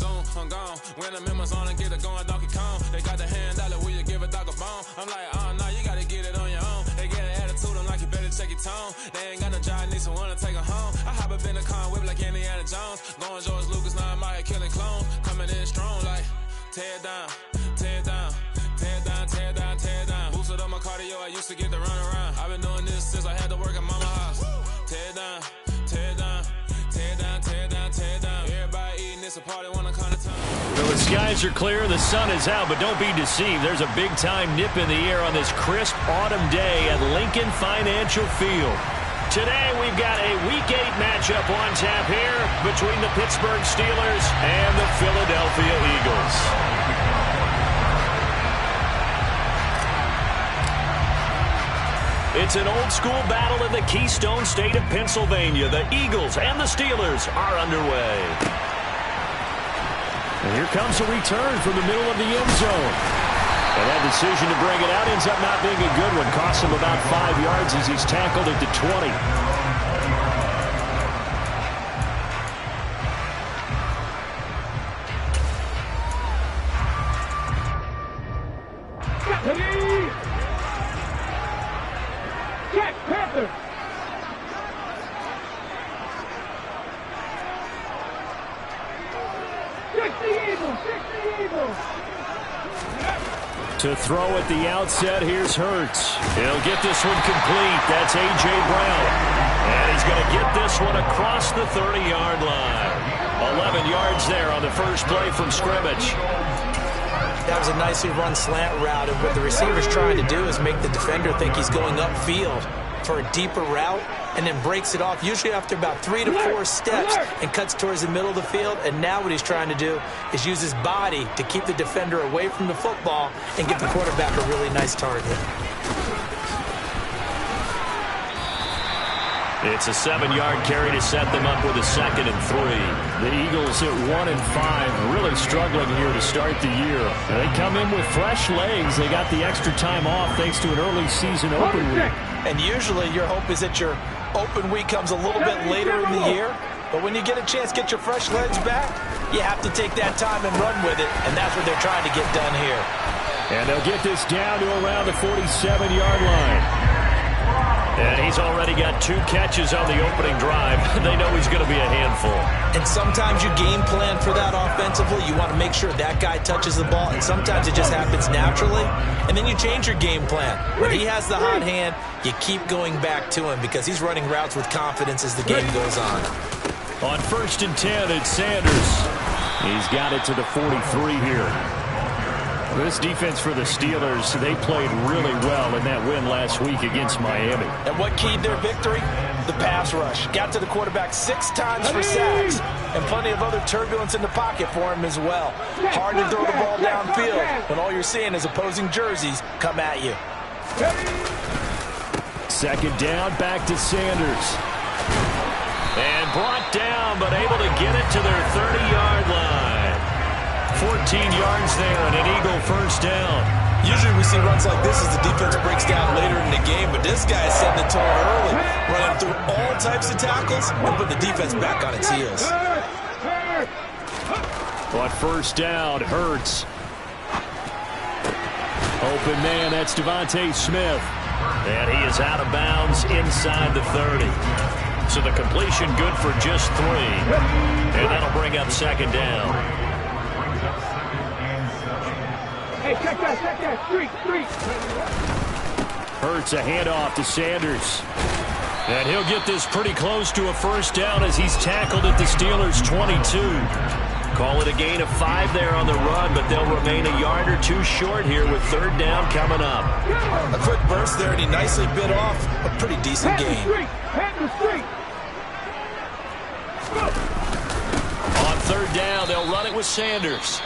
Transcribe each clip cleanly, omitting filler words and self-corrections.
Zoom, I'm gone. When I'm in my zone and get it going, Donkey Kong. They got the hand out, will you give a dog a bone? I'm like, oh, no, you gotta get it on your own. They get an attitude, I'm like, you better check your tone. They ain't got no job, need someone to take her home. I hop up in the car and whip like Indiana Jones. Going George Lucas, now I'm out here killing clones. Coming in strong like, tear down, tear down. Tear down, tear down, tear down. Boosted up my cardio, I used to get to run around. I've been doing this since I had to work at mama house. Tear down, tear down, tear down, tear down, tear down. Everybody eating, it's a party, wanna kind of time. Well, the skies are clear, the sun is out, but don't be deceived. There's a big-time nip in the air on this crisp autumn day at Lincoln Financial Field. Today, we've got a Week 8 matchup on tap here between the Pittsburgh Steelers and the Philadelphia Eagles. It's an old-school battle in the Keystone State of Pennsylvania. The Eagles and the Steelers are underway. And here comes a return from the middle of the end zone. And that decision to bring it out ends up not being a good one. Costs him about 5 yards as he's tackled at the 20. To throw at the outset, here's Hurts. He'll get this one complete. That's A.J. Brown. And he's going to get this one across the 30-yard line. 11 yards there on the first play from scrimmage. That was a nicely run slant route, and what the receiver's trying to do is make the defender think he's going upfield for a deeper route, and then breaks it off, usually after about 3 to 4 steps, and cuts towards the middle of the field. And now what he's trying to do is use his body to keep the defender away from the football and give the quarterback a really nice target. It's a 7-yard carry to set them up with a 2nd and 3. The Eagles at 1-5, really struggling here to start the year. They come in with fresh legs. They got the extra time off thanks to an early season open week. And usually your hope is that your open week comes a little bit later in the year. But when you get a chance to get your fresh legs back, you have to take that time and run with it. And that's what they're trying to get done here. And they'll get this down to around the 47-yard line. And he's already got 2 catches on the opening drive. They know he's going to be a handful. And sometimes you game plan for that offensively. You want to make sure that guy touches the ball. And sometimes it just happens naturally. And then you change your game plan. When he has the hot hand, you keep going back to him because he's running routes with confidence as the game goes on. On 1st and 10, it's Sanders. He's got it to the 43 here. This defense for the Steelers, they played really well in that win last week against Miami. And what keyed their victory? The pass rush. Got to the quarterback 6 times for sacks, and plenty of other turbulence in the pocket for him as well. Hard to throw the ball downfield when all you're seeing is opposing jerseys come at you. 2nd down, back to Sanders. And brought down, but able to get it to their 30-yard line. 14 yards there and an Eagle first down. Usually we see runs like this as the defense breaks down later in the game, but this guy is setting the tone early, running through all types of tackles and putting the defense back on its heels. On 1st down, Hurts. Open man, that's Devontae Smith. And he is out of bounds inside the 30. So the completion good for just 3. And that'll bring up 2nd down. Hey, check that, street. Hurts a handoff to Sanders. And he'll get this pretty close to a first down as he's tackled at the Steelers' 22. Call it a gain of 5 there on the run, but they'll remain a yard or 2 short here with 3rd down coming up. A quick burst there, and he nicely bit off a pretty decent gain. On 3rd down, they'll run it with Sanders.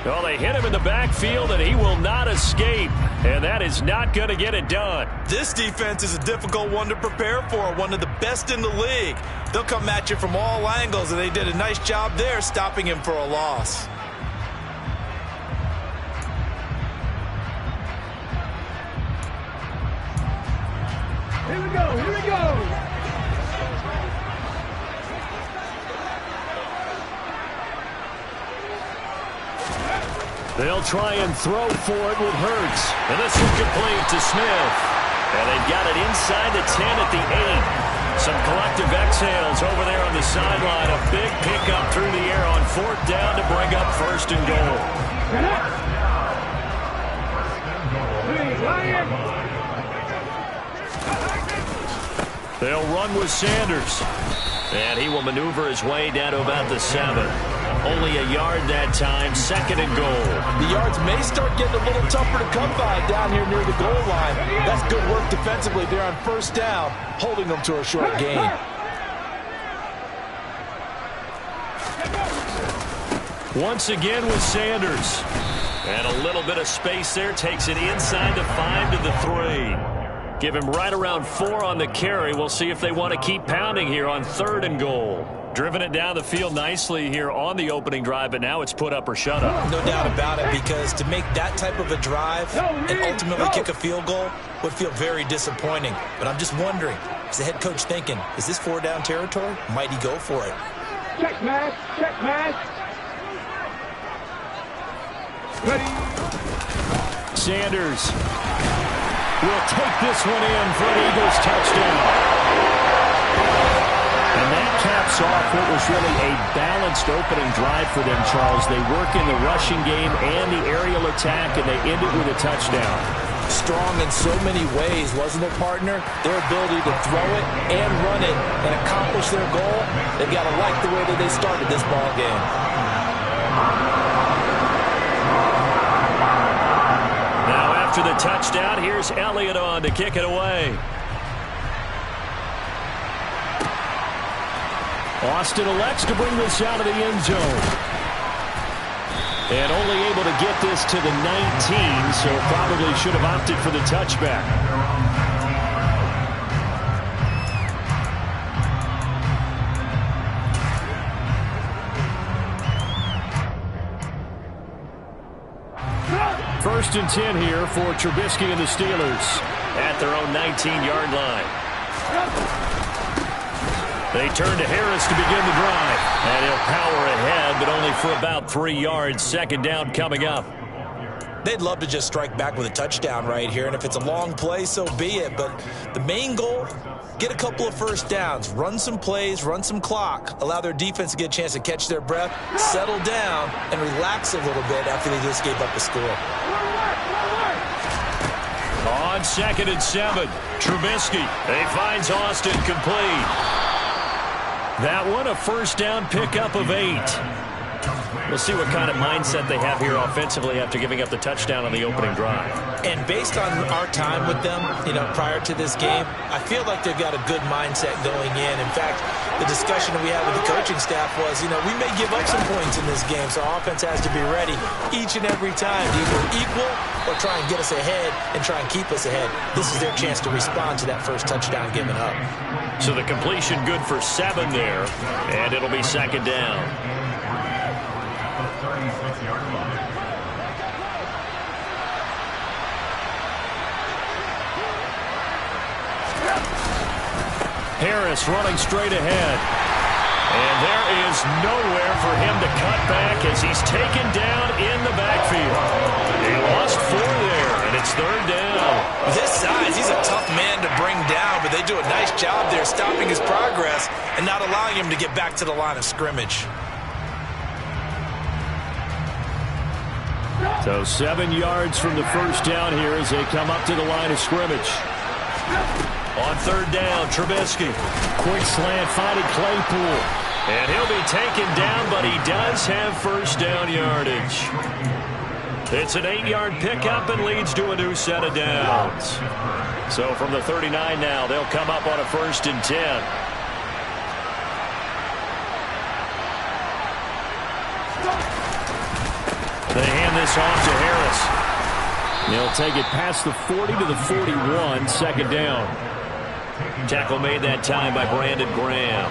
Well, they hit him in the backfield, and he will not escape. And that is not going to get it done. This defense is a difficult one to prepare for, one of the best in the league. They'll come at you from all angles, and they did a nice job there stopping him for a loss. Here we go. They'll try and throw for it with Hurts. And this will complete to Smith. And they've got it inside the 10 at the 8. Some collective exhales over there on the sideline. A big pickup through the air on 4th down to bring up 1st and goal. They'll run with Sanders. And he will maneuver his way down to about the 7. Only a yard that time, 2nd and goal. The yards may start getting a little tougher to come by down here near the goal line. That's good work defensively there on 1st down, holding them to a short gain. Once again with Sanders. And a little bit of space there, takes it inside the 5 to the 3. Give him right around 4 on the carry. We'll see if they want to keep pounding here on 3rd and goal. Driven it down the field nicely here on the opening drive, but now it's put up or shut up. No doubt about it, because to make that type of a drive and ultimately kick a field goal would feel very disappointing. But I'm just wondering, is the head coach thinking, is this 4-down territory? Might he go for it? Check match. Check match. Ready. Sanders will take this one in for an Eagles touchdown. And that caps off what was really a balanced opening drive for them, Charles. They work in the rushing game and the aerial attack, and they end it with a touchdown. Strong in so many ways, wasn't it, partner? Their ability to throw it and run it and accomplish their goal, they've got to like the way that they started this ball game. After the touchdown, here's Elliott on to kick it away. Austin elects to bring this out of the end zone. And only able to get this to the 19, so probably should have opted for the touchback. First and 10 here for Trubisky and the Steelers at their own 19-yard line. They turn to Harris to begin the drive. And he'll power ahead, but only for about 3 yards. 2nd down coming up. They'd love to just strike back with a touchdown right here, and if it's a long play, so be it. But the main goal, get a couple of 1st downs, run some plays, run some clock, allow their defense to get a chance to catch their breath, settle down, and relax a little bit after they just gave up a score. On 2nd and 7, Trubisky. He finds Austin complete. That one, a 1st down pickup of 8. We'll see what kind of mindset they have here offensively after giving up the touchdown on the opening drive. And based on our time with them, prior to this game, I feel like they've got a good mindset going in. In fact, the discussion we had with the coaching staff was, we may give up some points in this game, so our offense has to be ready each and every time to either equal or try and get us ahead and try and keep us ahead. This is their chance to respond to that first touchdown given up. So the completion good for 7 there, and it'll be 2nd down. Harris running straight ahead. And there is nowhere for him to cut back as he's taken down in the backfield. He lost 4 there, and it's 3rd down. With his size, he's a tough man to bring down, but they do a nice job there stopping his progress and not allowing him to get back to the line of scrimmage. So 7 yards from the 1st down here as they come up to the line of scrimmage. On 3rd down, Trubisky. Quick slant finding Claypool. And he'll be taken down, but he does have 1st down yardage. It's an 8-yard pickup and leads to a new set of downs. So from the 39 now, they'll come up on a 1st and 10. They hand this off to Harris. They'll take it past the 40 to the 41, 2nd down. Tackle made that time by Brandon Graham.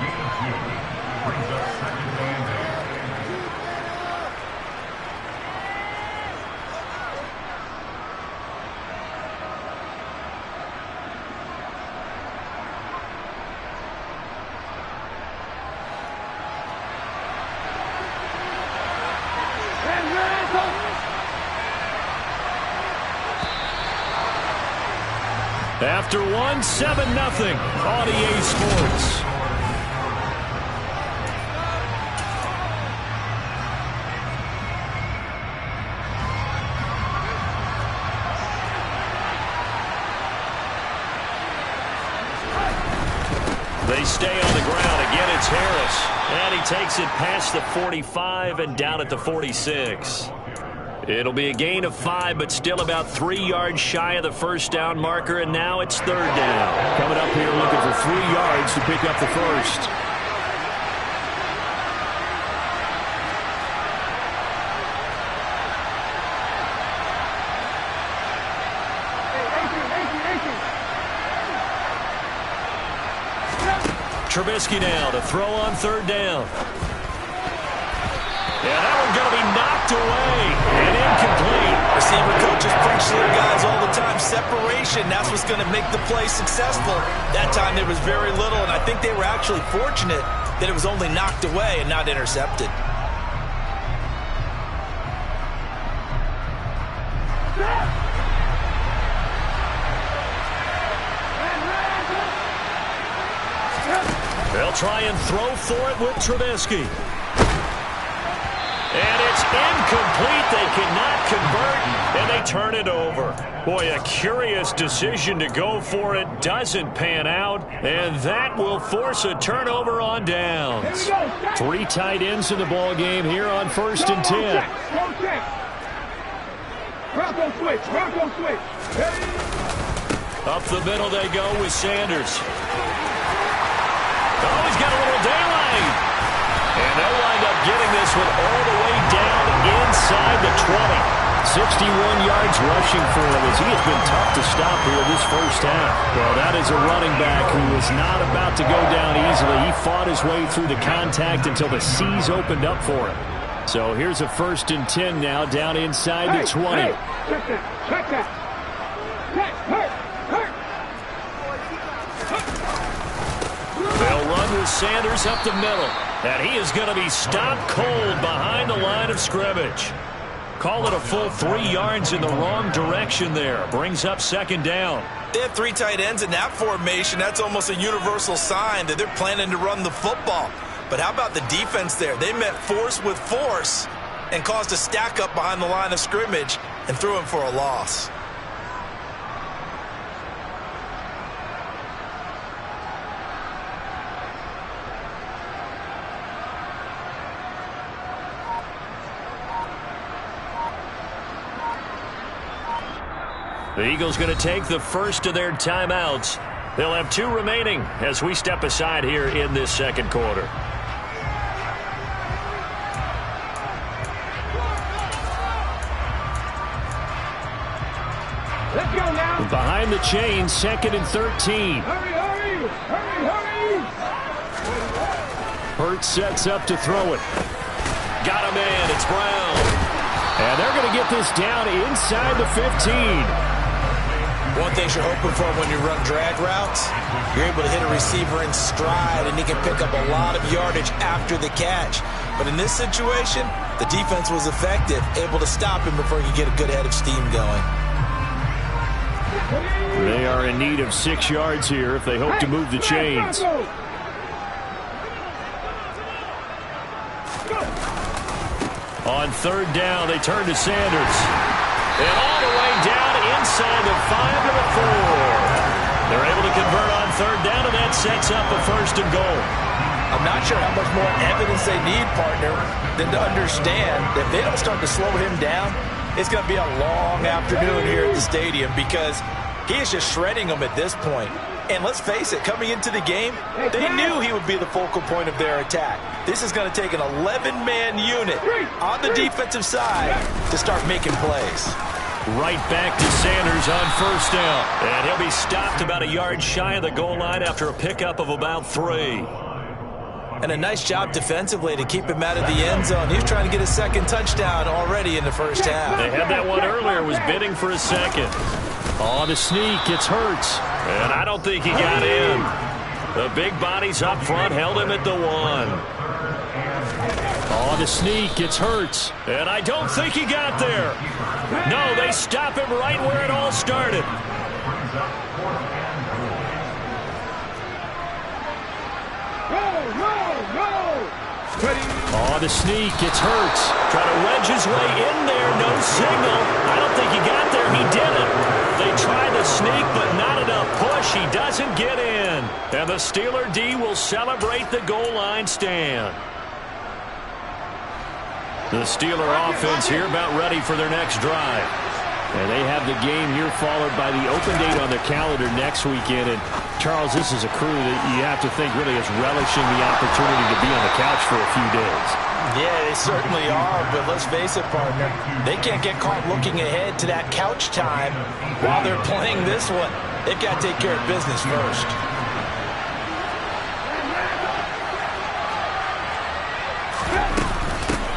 After one, 7-0 on EA Sports. They stay on the ground. Again, it's Harris. And he takes it past the 45 and down at the 46. It'll be a gain of 5, but still about 3 yards shy of the first down marker, and now it's 3rd down. Coming up here looking for 3 yards to pick up the first. Trubisky now to throw on 3rd down. Yeah, that one's going to be knocked away and incomplete. Receiver coaches preach to their guys all the time. Separation, that's what's going to make the play successful. That time there was very little, and I think they were actually fortunate that it was only knocked away and not intercepted. They'll try and throw for it with Trubisky. And it's incomplete. They cannot convert, and they turn it over. Boy, a curious decision to go for it. Doesn't pan out, and that will force a turnover on downs. 3 tight ends in the ball game here on 1st and 10. Up the middle they go with Sanders. Oh, he's got a little daylight. And they'll wind up getting this one all the way down inside the 20. 61 yards rushing for him as he has been tough to stop here this first half. Well, that is a running back who was not about to go down easily. He fought his way through the contact until the seas opened up for him. So here's a 1st and 10 now down inside the 20. Hey, check that. They'll run with Sanders up the middle. And he is going to be stopped cold behind the line of scrimmage. Call it a full 3 yards in the wrong direction there. Brings up 2nd down. They have 3 tight ends in that formation. That's almost a universal sign that they're planning to run the football. But how about the defense there? They met force with force and caused a stack up behind the line of scrimmage and threw him for a loss. The Eagles going to take the first of their timeouts. They'll have 2 remaining as we step aside here in this 2nd quarter. Let's go now. Behind the chain, 2nd and 13. Hurry. Hurts sets up to throw it. Got a man. It's Brown. And they're going to get this down inside the 15. One thing you're hoping for when you run drag routes, you're able to hit a receiver in stride, and he can pick up a lot of yardage after the catch. But in this situation, the defense was effective, able to stop him before he could get a good head of steam going. They are in need of 6 yards here if they hope to move the chains. On 3rd down, they turn to Sanders. And all the way down inside the 5 to the 4. They're able to convert on 3rd down, and that sets up a 1st and goal. I'm not sure how much more evidence they need, partner, than to understand that if they don't start to slow him down, it's going to be a long afternoon here at the stadium because he is just shredding them at this point. And let's face it, coming into the game, they knew he would be the focal point of their attack. This is going to take an 11-man unit on the defensive side to start making plays. Right back to Sanders on 1st down. And he'll be stopped about a yard shy of the goal line after a pickup of about 3. And a nice job defensively to keep him out of the end zone. He was trying to get a 2nd touchdown already in the first half. They had that one earlier, was bidding for a 2nd. On the sneak, it's Hurts. And I don't think he got in. The big bodies up front held him at the 1. On the sneak, it's Hurts. And I don't think he got there. No, they stop him right where it all started. Oh, the sneak. It's Hurts. Trying to wedge his way in there. No signal. I don't think he got there. He didn't. They tried to sneak, but not enough push. He doesn't get in. And the Steeler D will celebrate the goal line stand. The Steeler offense here about ready for their next drive. And they have the game here followed by the open date on their calendar next weekend. And, Charles, this is a crew that you have to think really is relishing the opportunity to be on the couch for a few days. Yeah, they certainly are, but let's face it, partner. They can't get caught looking ahead to that couch time while they're playing this one. They've got to take care of business first.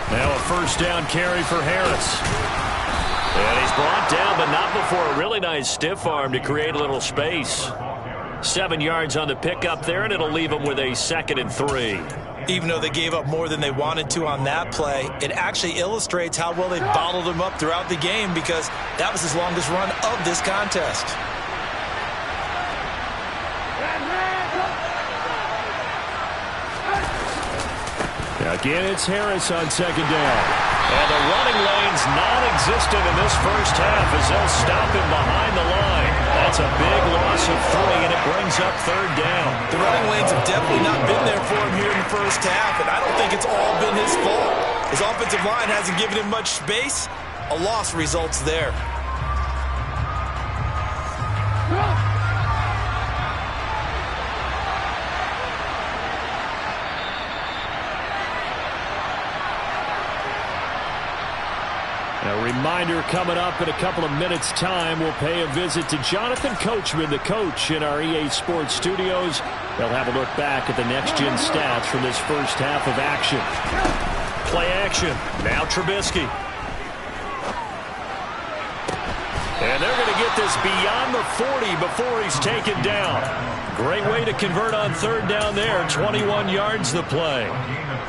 Now a first down carry for Harris. And he's brought down, but not before a really nice stiff arm to create a little space. 7 yards on the pickup there, and it'll leave them with a 2nd and 3. Even though they gave up more than they wanted to on that play, it actually illustrates how well they bottled him up throughout the game because that was his longest run of this contest. Again, it's Harris on 2nd down. And the running lane's non-existent in this first half as they'll stop him behind the line. That's a big loss of 3, and it brings up 3rd down. The running lanes have definitely not been there for him here in the first half, and I don't think it's all been his fault. His offensive line hasn't given him much space. A loss results there. A reminder coming up in a couple of minutes' time. We'll pay a visit to Jonathan Coachman, the coach in our EA Sports studios. They'll have a look back at the next-gen stats from this first half of action. Play action. Now Trubisky. And they're going to get this beyond the 40 before he's taken down. Great way to convert on 3rd down there. 21 yards the play.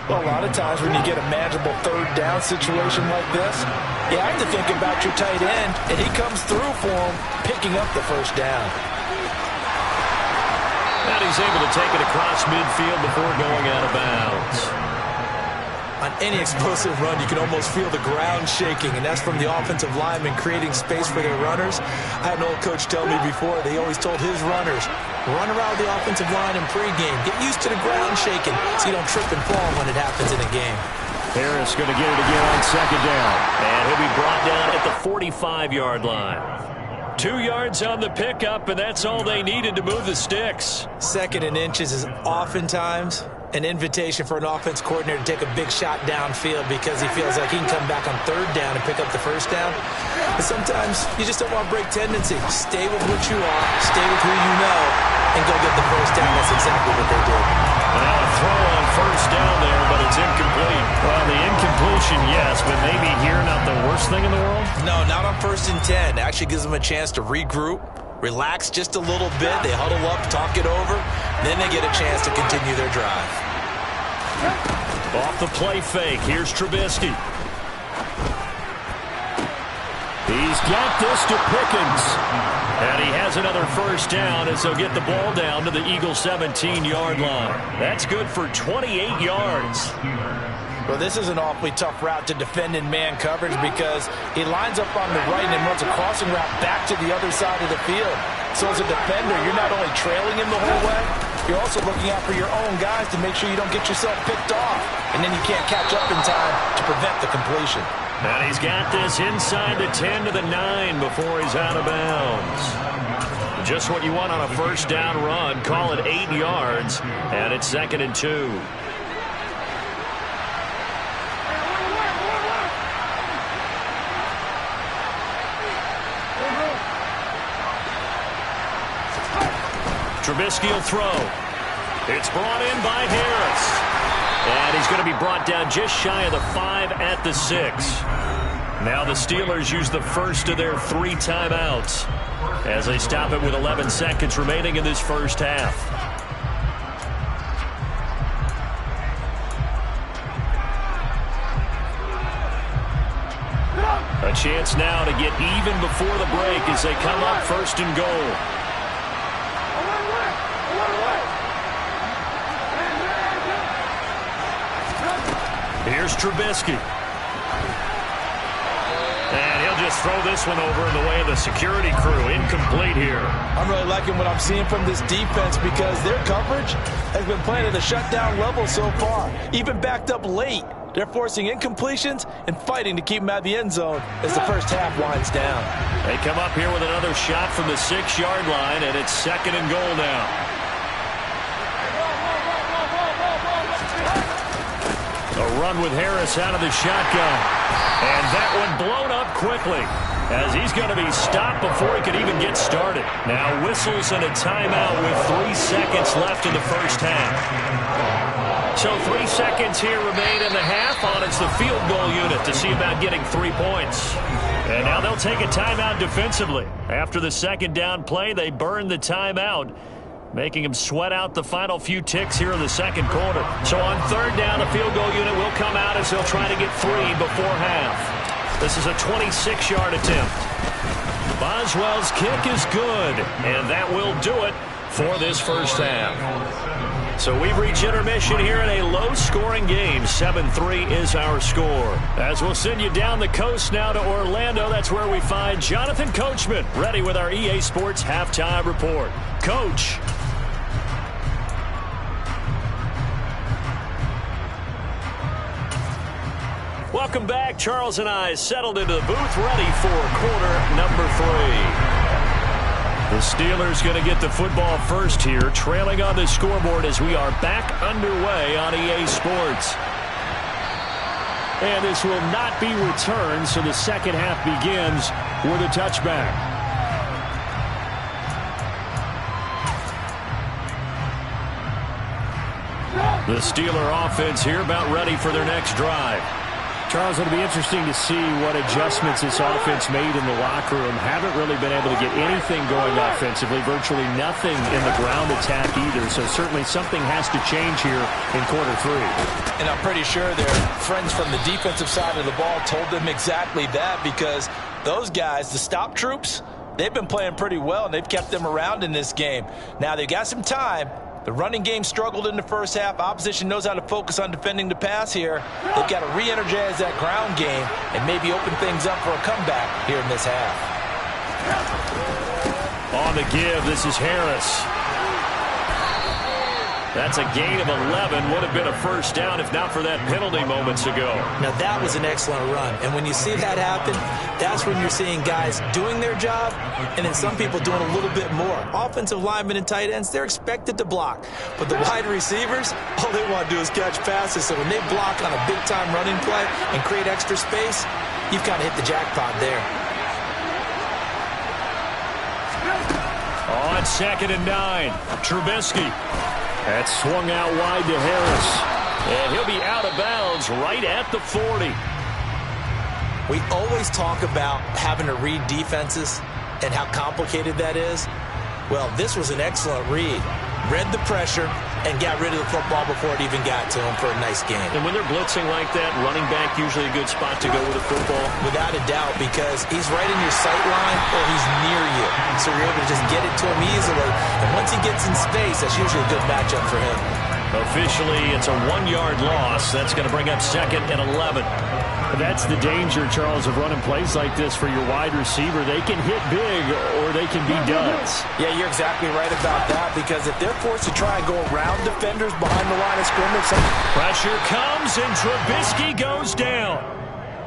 Well, a lot of times when you get a manageable 3rd down situation like this, you have to think about your tight end, and he comes through for him, picking up the first down. And he's able to take it across midfield before going out of bounds. On any explosive run, you can almost feel the ground shaking, and that's from the offensive linemen creating space for their runners. I had an old coach tell me before, they always told his runners, run around the offensive line in pregame. Get used to the ground shaking so you don't trip and fall when it happens in a game. Harris going to get it again on 2nd down. And he'll be brought down at the 45-yard line. 2 yards on the pickup, and that's all they needed to move the sticks. 2nd and inches is oftentimes an invitation for an offense coordinator to take a big shot downfield because he feels like he can come back on 3rd down and pick up the first down. But sometimes you just don't want to break tendency. Stay with what you are, stay with who you know, and go get the first down. That's exactly what they did. Now a throw on 1st down there, but it's incomplete. Well, the incompletion, yes, but maybe here not the worst thing in the world? No, not on 1st and 10. It actually gives them a chance to regroup, relax just a little bit. They huddle up, talk it over. Then they get a chance to continue their drive. Off the play fake. Here's Trubisky. He's got this to Pickens. And he has another first down as they'll get the ball down to the Eagles' 17-yard line. That's good for 28 yards. Well, this is an awfully tough route to defend in man coverage because he lines up on the right and then runs a crossing route back to the other side of the field. So as a defender, you're not only trailing him the whole way, you're also looking out for your own guys to make sure you don't get yourself picked off. And then you can't catch up in time to prevent the completion. And he's got this inside the 10 to the 9 before he's out of bounds. Just what you want on a first down run. Call it 8 yards, and it's 2nd and 2. Trubisky will throw. It's brought in by Harris. And he's going to be brought down just shy of the 5 at the 6. Now the Steelers use the first of their 3 timeouts as they stop it with 11 seconds remaining in this first half. A chance now to get even before the break as they come up 1st and goal. Here's Trubisky. And he'll just throw this one over in the way of the security crew. Incomplete here. I'm really liking what I'm seeing from this defense because their coverage has been playing at a shutdown level so far. Even backed up late. They're forcing incompletions and fighting to keep them out of the end zone as the first half winds down. They come up here with another shot from the 6-yard line, and it's 2nd and goal now. A run with Harris out of the shotgun. And that one blown up quickly as he's going to be stopped before he could even get started. Now whistles and a timeout with 3 seconds left in the first half. So 3 seconds here remain in the half on it's the field goal unit to see about getting 3 points. And now they'll take a timeout defensively. After the second down play, they burn the timeout, making him sweat out the final few ticks here in the second quarter. So on 3rd down, the field goal unit will come out as they'll try to get 3 before half. This is a 26-yard attempt. Boswell's kick is good, and that will do it for this first half. So we've reached intermission here in a low-scoring game. 7-3 is our score. As we'll send you down the coast now to Orlando, that's where we find Jonathan Coachman, ready with our EA Sports Halftime Report. Coach. Welcome back. Charles and I settled into the booth, ready for quarter number 3. The Steelers going to get the football first here, trailing on the scoreboard as we are back underway on EA Sports. And this will not be returned, so the second half begins with a touchback. The Steeler offense here about ready for their next drive. Charles, it'll be interesting to see what adjustments this offense made in the locker room. Haven't really been able to get anything going offensively, virtually nothing in the ground attack either. So certainly something has to change here in quarter 3. And I'm pretty sure their friends from the defensive side of the ball told them exactly that, because those guys, the stop troops, they've been playing pretty well, and they've kept them around in this game. Now they've got some time. The running game struggled in the first half. Opposition knows how to focus on defending the pass here. They've got to re-energize that ground game and maybe open things up for a comeback here in this half. On the give, this is Harris. That's a gain of 11. Would have been a first down if not for that penalty moments ago. Now that was an excellent run. And when you see that happen, that's when you're seeing guys doing their job and then some people doing a little bit more. Offensive linemen and tight ends, they're expected to block. But the wide receivers, all they want to do is catch passes. So when they block on a big-time running play and create extra space, you've kind of hit the jackpot there. On 2nd and 9, Trubisky. That's swung out wide to Harris. And he'll be out of bounds right at the 40. We always talk about having to read defenses and how complicated that is. Well, this was an excellent read. Read the pressure and got rid of the football before it even got to him for a nice game. And when they're blitzing like that, running back usually a good spot to go with the football? Without a doubt, because he's right in your sight line or he's near you. So you're able to just get it to him easily. And once he gets in space, that's usually a good matchup for him. Officially, it's a 1-yard loss. That's going to bring up 2nd and 11. That's the danger, Charles, of running plays like this for your wide receiver. They can hit big or they can be duds. Yeah, you're exactly right about that, because if they're forced to try and go around defenders behind the line of scrimmage. Pressure comes and Trubisky goes down.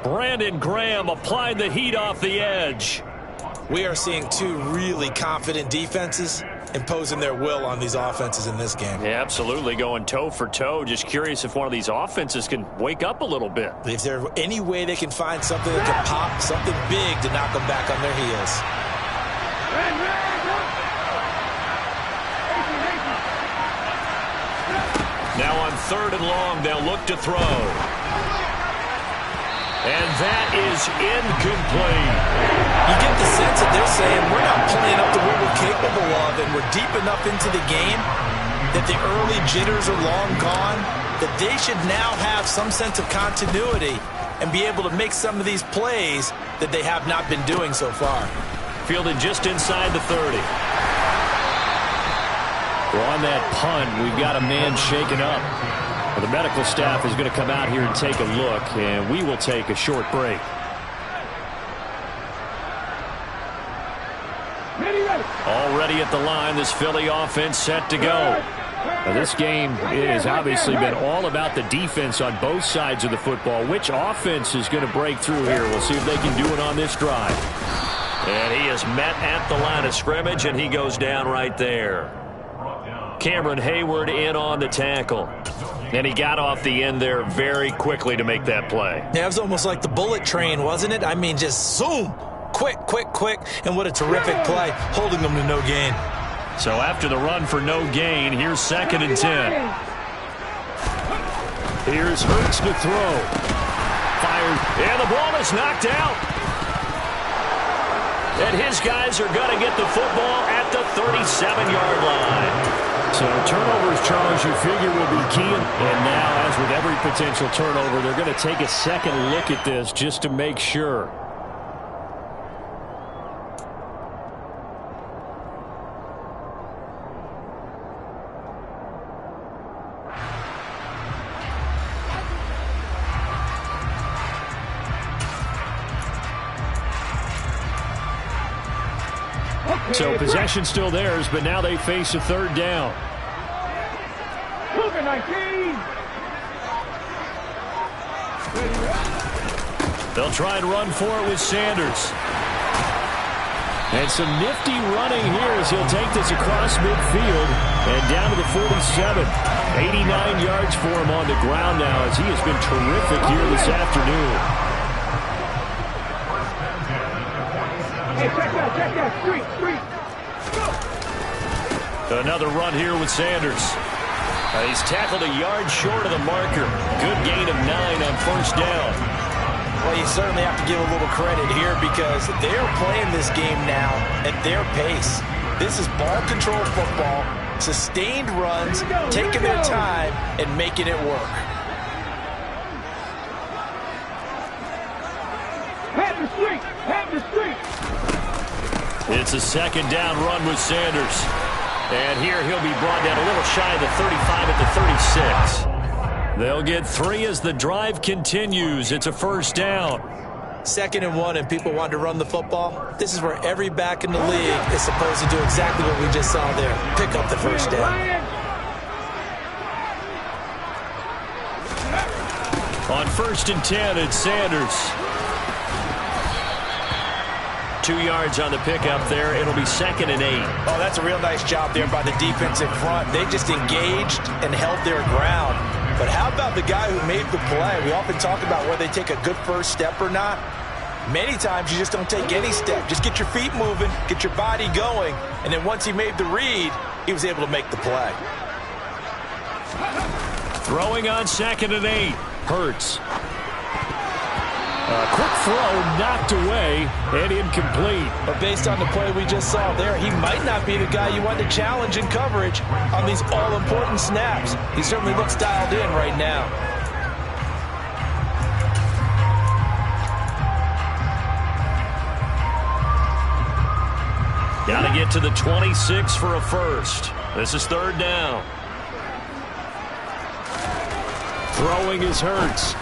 Brandon Graham applied the heat off the edge. We are seeing two really confident defenses imposing their will on these offenses in this game. Yeah, absolutely, going toe for toe. Just curious if one of these offenses can wake up a little bit. Is there any way they can find something that can pop, something big to knock them back on their heels? Now on 3rd and long, they'll look to throw. And that is incomplete. You get the sense that they're saying we're not playing up to what we're capable of, and we're deep enough into the game that the early jitters are long gone, that they should now have some sense of continuity and be able to make some of these plays that they have not been doing so far. Fielded just inside the 30. Well, on that punt, we've got a man shaken up. Well, the medical staff is going to come out here and take a look, and we will take a short break. Already at the line, this Philly offense set to go. Now, this game has obviously been all about the defense on both sides of the football. Which offense is going to break through here? We'll see if they can do it on this drive. And he is met at the line of scrimmage, and he goes down right there. Cameron Hayward in on the tackle. And he got off the end there very quickly to make that play. Yeah, it was almost like the bullet train, wasn't it? I mean, just zoom. Quick, quick, quick. And what a terrific play, holding them to no gain. So after the run for no gain, here's 2nd and 10. Here's Hurts to throw. Fired. And the ball is knocked out. And his guys are going to get the football at the 37-yard line. So turnovers, Charles, you figure will be key. And now, as with every potential turnover, they're going to take a second look at this just to make sure. So possession still theirs, but now they face a 3rd down. They'll try and run for it with Sanders. And some nifty running here as he'll take this across midfield and down to the 47. 89 yards for him on the ground now as he has been terrific here this afternoon. Hey, check that, street. Another run here with Sanders. He's tackled a yard short of the marker. Good gain of 9 on 1st down. Well, you certainly have to give a little credit here because they're playing this game now at their pace. This is ball control football, sustained runs, taking their time, and making it work. Have the street. It's a 2nd down run with Sanders. And here he'll be brought down a little shy of the 35 at the 36. They'll get 3 as the drive continues. It's a 1st down. 2nd and 1, and people want to run the football. This is where every back in the league is supposed to do exactly what we just saw there. Pick up the 1st down. On 1st and 10, it's Sanders. 2 yards on the pickup there. It'll be 2nd and 8. Oh, that's a real nice job there by the defense in front. They just engaged and held their ground. But how about the guy who made the play? We often talk about whether they take a good first step or not. Many times you just don't take any step. Just get your feet moving, get your body going, and then once he made the read, he was able to make the play. Throwing on 2nd and 8. Hurts. A quick throw knocked away and incomplete. But based on the play we just saw there, he might not be the guy you want to challenge in coverage on these all-important snaps. He certainly looks dialed in right now. Got to get to the 26 for a first. This is 3rd down. Throwing is Hurts.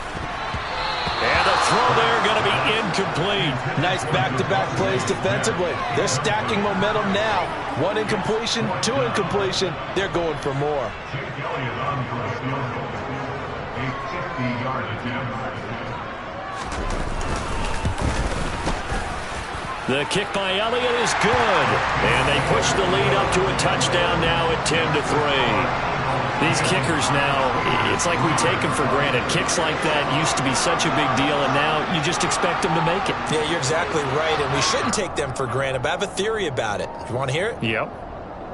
And the throw there going to be incomplete. Nice back-to-back plays defensively. They're stacking momentum now. 1 incompletion, 2 incompletion. They're going for more. The kick by Elliott is good. And they push the lead up to a touchdown now at 10-3. These kickers now, it's like we take them for granted. Kicks like that used to be such a big deal, and now you just expect them to make it. Yeah, you're exactly right, and we shouldn't take them for granted, but I have a theory about it. You want to hear it? Yep.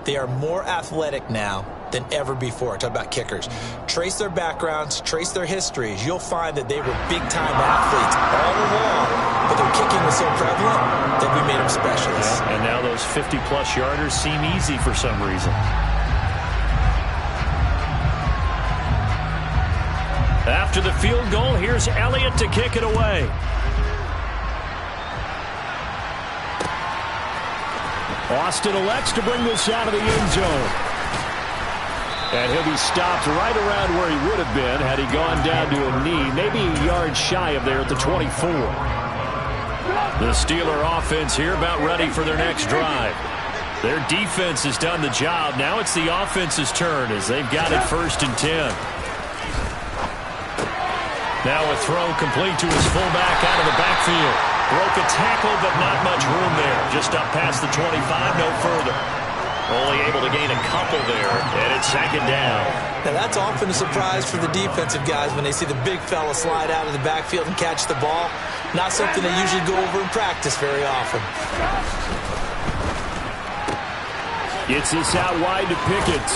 They are more athletic now than ever before. Talk about kickers. Trace their backgrounds, trace their histories. You'll find that they were big-time athletes all along, but their kicking was so prevalent that we made them specialists. Yeah, and now those 50-plus yarders seem easy for some reason. After the field goal, here's Elliott to kick it away. Austin elects to bring this out of the end zone. And he'll be stopped right around where he would have been had he gone down to a knee, maybe a yard shy of there at the 24. The Steeler offense here about ready for their next drive. Their defense has done the job. Now it's the offense's turn as they've got it 1st and 10. Now a throw complete to his fullback out of the backfield. Broke a tackle, but not much room there. Just up past the 25, no further. Only able to gain a couple there, and it's 2nd down. Now that's often a surprise for the defensive guys when they see the big fella slide out of the backfield and catch the ball. Not something they usually go over in practice very often. Gets this out wide to Pickett.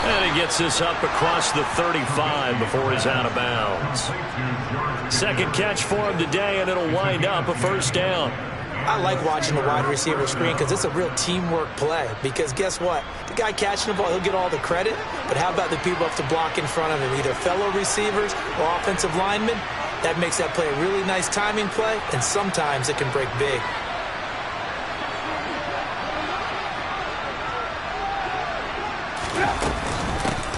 And he gets this up across the 35 before he's out of bounds. 2nd catch for him today, and it'll wind up a 1st down. I like watching the wide receiver screen because it's a real teamwork play. Because guess what? The guy catching the ball, he'll get all the credit. But how about the people have to block in front of him, either fellow receivers or offensive linemen? That makes that play a really nice timing play, and sometimes it can break big.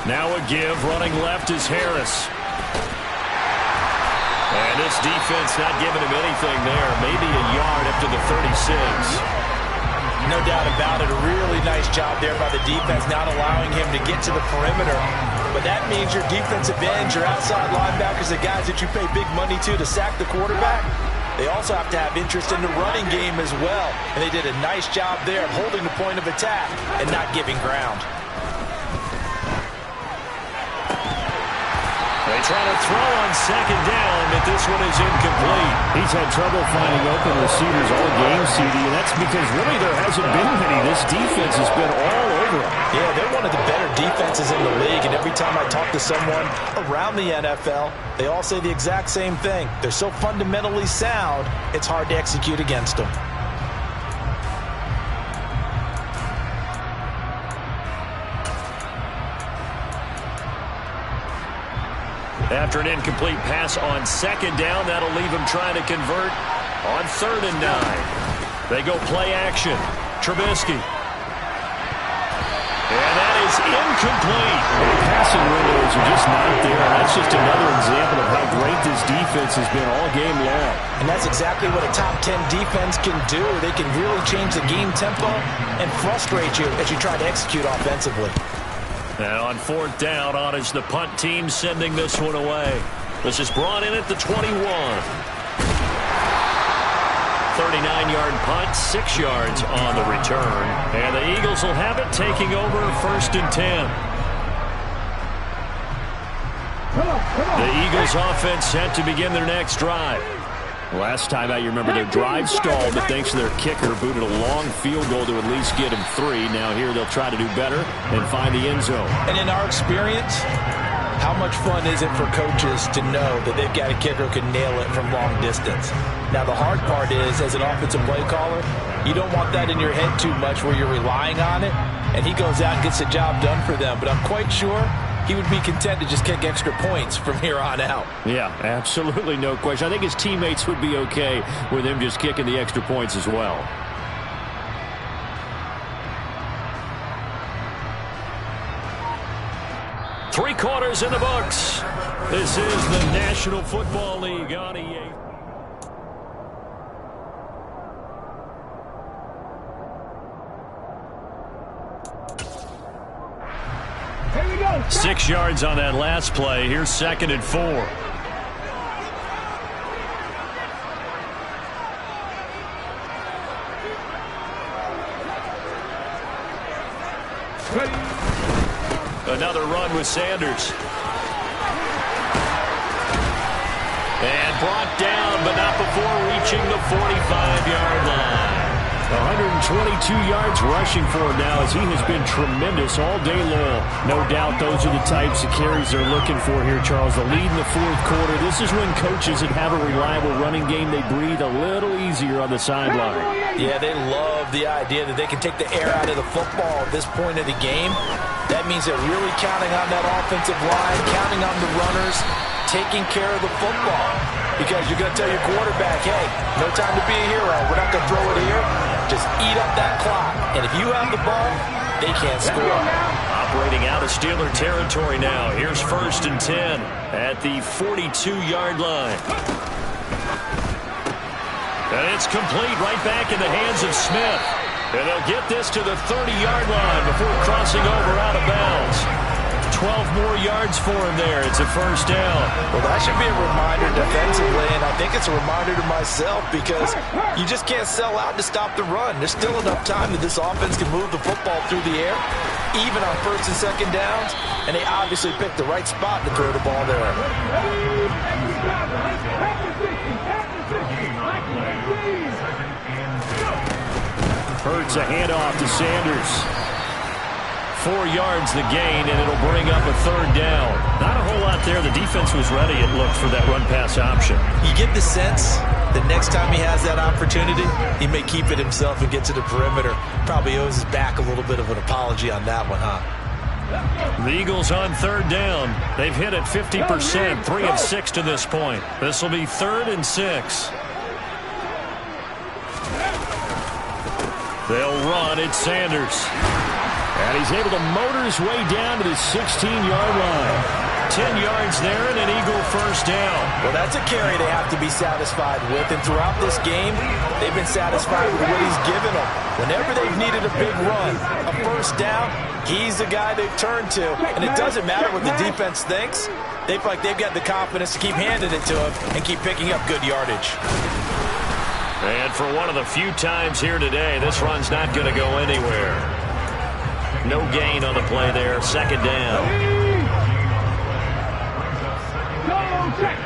Now a give, running left is Harris. And this defense not giving him anything there. Maybe a yard up to the 36. No doubt about it. A really nice job there by the defense, not allowing him to get to the perimeter. But that means your defensive ends, your outside linebackers, the guys that you pay big money to sack the quarterback, they also have to have interest in the running game as well. And they did a nice job there of holding the point of attack and not giving ground. They try to throw on 2nd down, but this one is incomplete. He's had trouble finding open receivers all game, CD, and that's because really there hasn't been many. This defense has been all over him. Yeah, they're one of the better defenses in the league, and every time I talk to someone around the NFL, they all say the exact same thing. They're so fundamentally sound, it's hard to execute against them. After an incomplete pass on 2nd down, that'll leave him trying to convert on 3rd and 9. They go play action. Trubisky. And that is incomplete. The passing windows are just not there. That's just another example of how great this defense has been all game long. And that's exactly what a top 10 defense can do. They can really change the game tempo and frustrate you as you try to execute offensively. And on 4th down, on is the punt team sending this one away. This is brought in at the 21. 39-yard punt, 6 yards on the return. And the Eagles will have it, taking over 1st and 10. The Eagles offense set to begin their next drive. Last time out, you remember their drive stalled, but thanks to their kicker, booted a long field goal to at least get them 3. Now here they'll try to do better and find the end zone. And in our experience, how much fun is it for coaches to know that they've got a kicker who can nail it from long distance? Now the hard part is, as an offensive play caller, you don't want that in your head too much where you're relying on it, and he goes out and gets the job done for them. But I'm quite sure he would be content to just kick extra points from here on out. Yeah, absolutely no question. I think his teammates would be okay with him just kicking the extra points as well. Three quarters in the books. This is the National Football League on EA. Here we go. 6 yards on that last play. Here's 2nd and 4. Another run with Sanders. And brought down, but not before reaching the 45-yard line. 122 yards rushing for him now as he has been tremendous all day long. No doubt those are the types of carries they're looking for here, Charles. The lead in the 4th quarter. This is when coaches that have a reliable running game, they breathe a little easier on the sideline. Yeah, they love the idea that they can take the air out of the football at this point of the game. That means they're really counting on that offensive line, counting on the runners, taking care of the football. Because you're going to tell your quarterback, hey, no time to be a hero. We're not going to throw it here. Just eat up that clock. And if you have the ball, they can't score. operating out of Steeler territory now. Here's 1st and 10 at the 42-yard line. And it's complete right back in the hands of Smith. And they'll get this to the 30-yard line before crossing over out of bounds. 12 more yards for him there. It's a 1st down. Well, that should be a reminder defensively, and I think it's a reminder to myself because you just can't sell out to stop the run. There's still enough time that this offense can move the football through the air, even on 1st and 2nd downs, and they obviously picked the right spot to throw the ball there. Hurts a handoff to Sanders. 4 yards the gain, and it'll bring up a 3rd down. Not a whole lot there. The defense was ready, it looked, for that run-pass option. You get the sense that next time he has that opportunity, he may keep it himself and get to the perimeter. Probably owes his back a little bit of an apology on that one, huh? The Eagles on 3rd down. They've hit it 50%, 3 of 6 to this point. This will be 3rd and 6. They'll run. It's Sanders. And he's able to motor his way down to the 16-yard line. 10 yards there and an Eagle 1st down. Well, that's a carry they have to be satisfied with. And throughout this game, they've been satisfied with what he's given them. Whenever they've needed a big run, a 1st down, he's the guy they've turned to. And it doesn't matter what the defense thinks. They feel like they've got the confidence to keep handing it to him and keep picking up good yardage. And for one of the few times here today, this run's not going to go anywhere. No gain on the play there. 2nd down. Go check.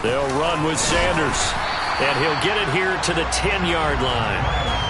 They'll run with Sanders. And he'll get it here to the 10-yard line.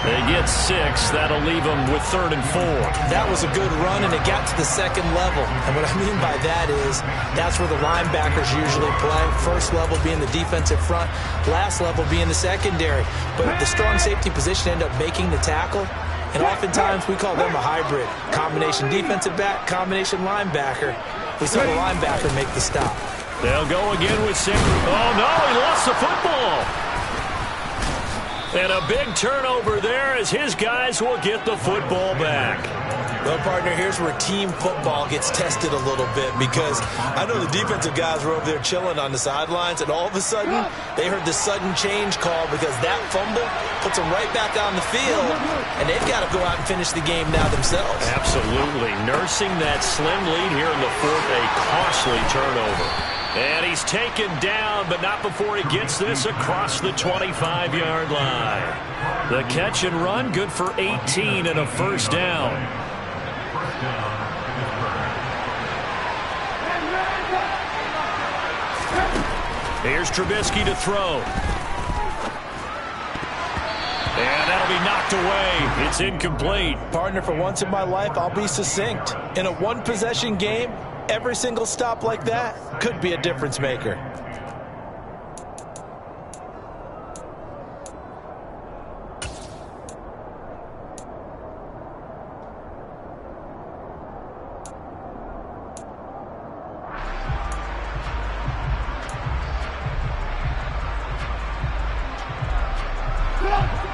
They get 6. That'll leave them with 3rd and 4. That was a good run, and it got to the 2nd level. And what I mean by that is that's where the linebackers usually play. 1st level being the defensive front, last level being the secondary. But the strong safety position end up making the tackle. And oftentimes we call them a hybrid. Combination defensive back, combination linebacker. We saw the linebacker make the stop. They'll go again with Sanders. Oh, no, he lost the football. And a big turnover there as his guys will get the football back. Well, partner, here's where team football gets tested a little bit because I know the defensive guys were over there chilling on the sidelines, and all of a sudden they heard the sudden change call because that fumble puts them right back on the field, and they've got to go out and finish the game now themselves. Absolutely. Nursing that slim lead here in the 4th, a costly turnover. And he's taken down, but not before he gets this across the 25-yard line. The catch and run, good for 18 and a 1st down. Here's Trubisky to throw. And that'll be knocked away. It's incomplete. Partner, for once in my life, I'll be succinct. In a one-possession game, every single stop like that could be a difference maker.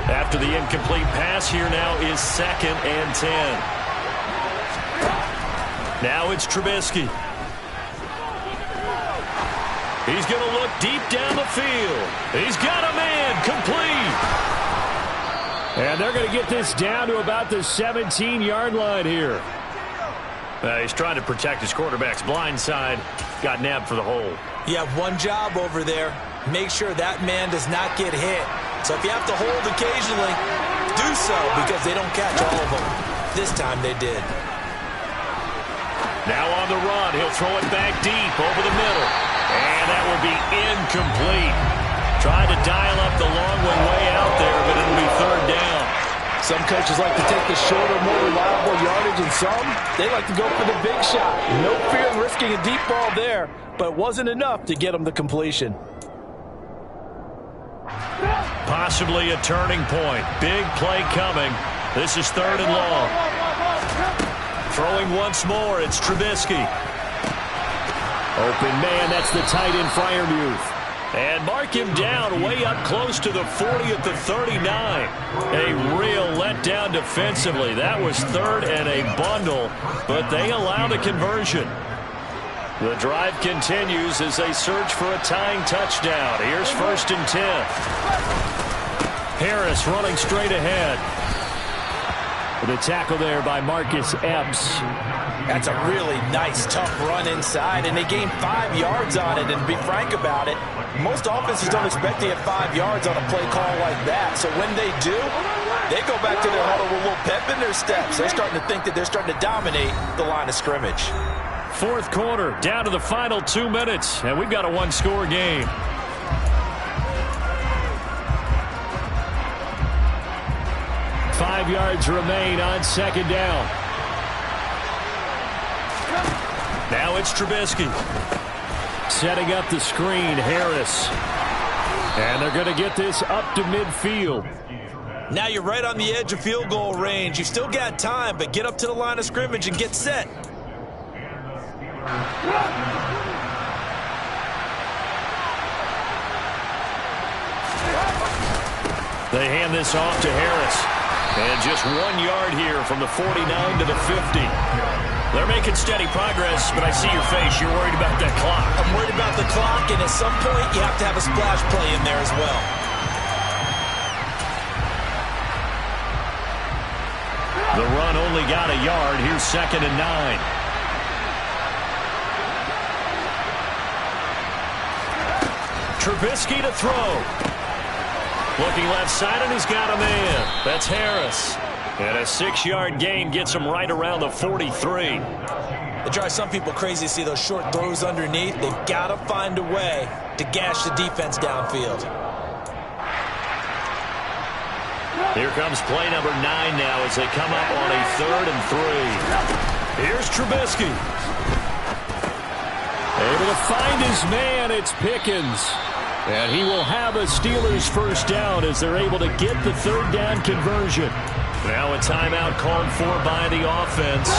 After the incomplete pass, here now is 2nd and 10. Now it's Trubisky. He's going to look deep down the field. He's got a man complete. And they're going to get this down to about the 17-yard line here. He's trying to protect his quarterback's blind side. Got nabbed for the hole. You have one job over there. Make sure that man does not get hit. So if you have to hold occasionally, do so because they don't catch all of them. This time they did. Now on the run, he'll throw it back deep over the middle. And that will be incomplete. Tried to dial up the long one way out there, but it'll be 3rd down. Some coaches like to take the shorter, more reliable yardage, and some, they like to go for the big shot. No fear in risking a deep ball there, but it wasn't enough to get them the completion. Possibly a turning point. Big play coming. This is 3rd and long. Throwing once more, it's Trubisky. Open man, that's the tight end Freiermuth. And mark him down way up close to the 40 at the 39. A real letdown defensively. That was third and a bundle, but they allow the conversion. The drive continues as they search for a tying touchdown. Here's 1st and 10. Harris running straight ahead. The tackle there by Marcus Epps. That's a really nice, tough run inside, and they gained 5 yards on it. And to be frank about it, most offenses don't expect to get 5 yards on a play call like that. So when they do, they go back to their huddle with a little pep in their steps. They're starting to think that they're starting to dominate the line of scrimmage. 4th quarter, down to the final 2 minutes, and we've got a one-score game. Five yards remain on 2nd down. Now it's Trubisky. Setting up the screen, Harris. And they're going to get this up to midfield. Now you're right on the edge of field goal range. You've still got time, but get up to the line of scrimmage and get set. They hand this off to Harris. And just 1 yard here from the 49 to the 50. They're making steady progress, but I see your face. You're worried about that clock. I'm worried about the clock, and at some point you have to have a splash play in there as well. The run only got a yard. Here's 2nd and 9. Trubisky to throw. Looking left side, and he's got a man. That's Harris. And a 6-yard gain gets him right around the 43. It drives some people crazy to see those short throws underneath. They've got to find a way to gash the defense downfield. Here comes play number 9 now as they come up on a 3rd and 3. Here's Trubisky. Able to find his man. It's Pickens. And he will have a Steelers first down as they're able to get the 3rd down conversion. Now a timeout called for by the offense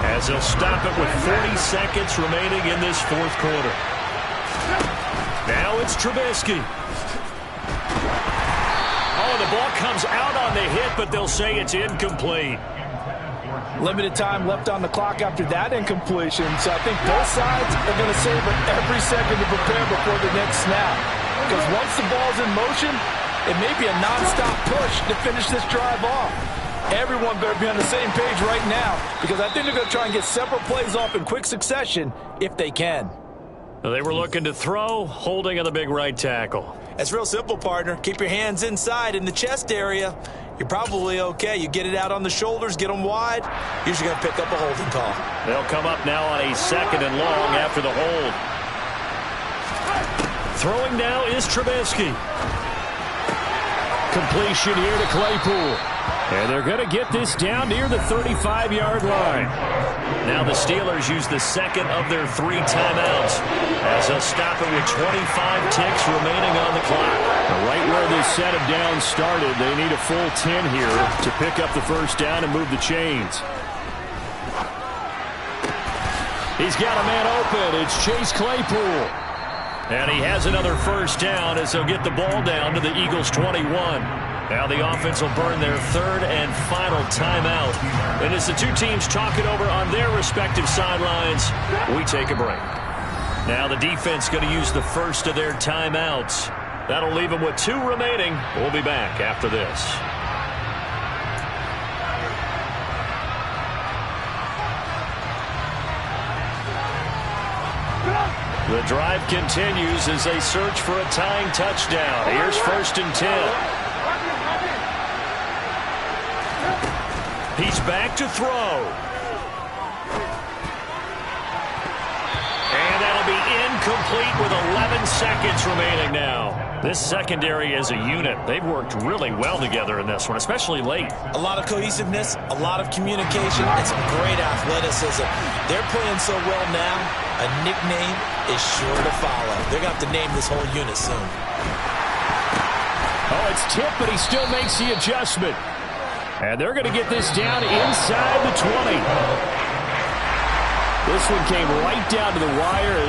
as they'll stop it with 40 seconds remaining in this 4th quarter. Now it's Trubisky. Oh, the ball comes out on the hit, but they'll say it's incomplete. Limited time left on the clock after that incompletion, so I think both sides are going to savor every second to prepare before the next snap. Because once the ball's in motion, it may be a nonstop push to finish this drive off. Everyone better be on the same page right now, because I think they're going to try and get several plays off in quick succession if they can. They were looking to throw, holding on the big right tackle. It's real simple, partner. Keep your hands inside in the chest area. You're probably okay. You get it out on the shoulders, get them wide. Usually going to pick up a holding call. They'll come up now on a 2nd and long after the hold. Throwing now is Trubisky. Completion here to Claypool. And they're going to get this down near the 35-yard line. Now the Steelers use the 2nd of their 3 timeouts as they'll stop it with 25 ticks remaining on the clock. Right where this set of downs started, they need a full 10 here to pick up the first down and move the chains. He's got a man open. It's Chase Claypool. And he has another first down as they'll get the ball down to the Eagles' 21. Now the offense will burn their 3rd and final timeout. And as the two teams talk it over on their respective sidelines, we take a break. Now the defense going to use the first of their timeouts. That'll leave them with 2 remaining. We'll be back after this. The drive continues as they search for a tying touchdown. Here's 1st and 10. He's back to throw. And that'll be incomplete with 11 seconds remaining now. This secondary as a unit, they've worked really well together in this one, especially late. A lot of cohesiveness, a lot of communication, and some great athleticism. They're playing so well now, a nickname is sure to follow. They're going to have to name this whole unit soon. Oh, it's tipped, but he still makes the adjustment. And they're going to get this down inside the 20. This one came right down to the wire.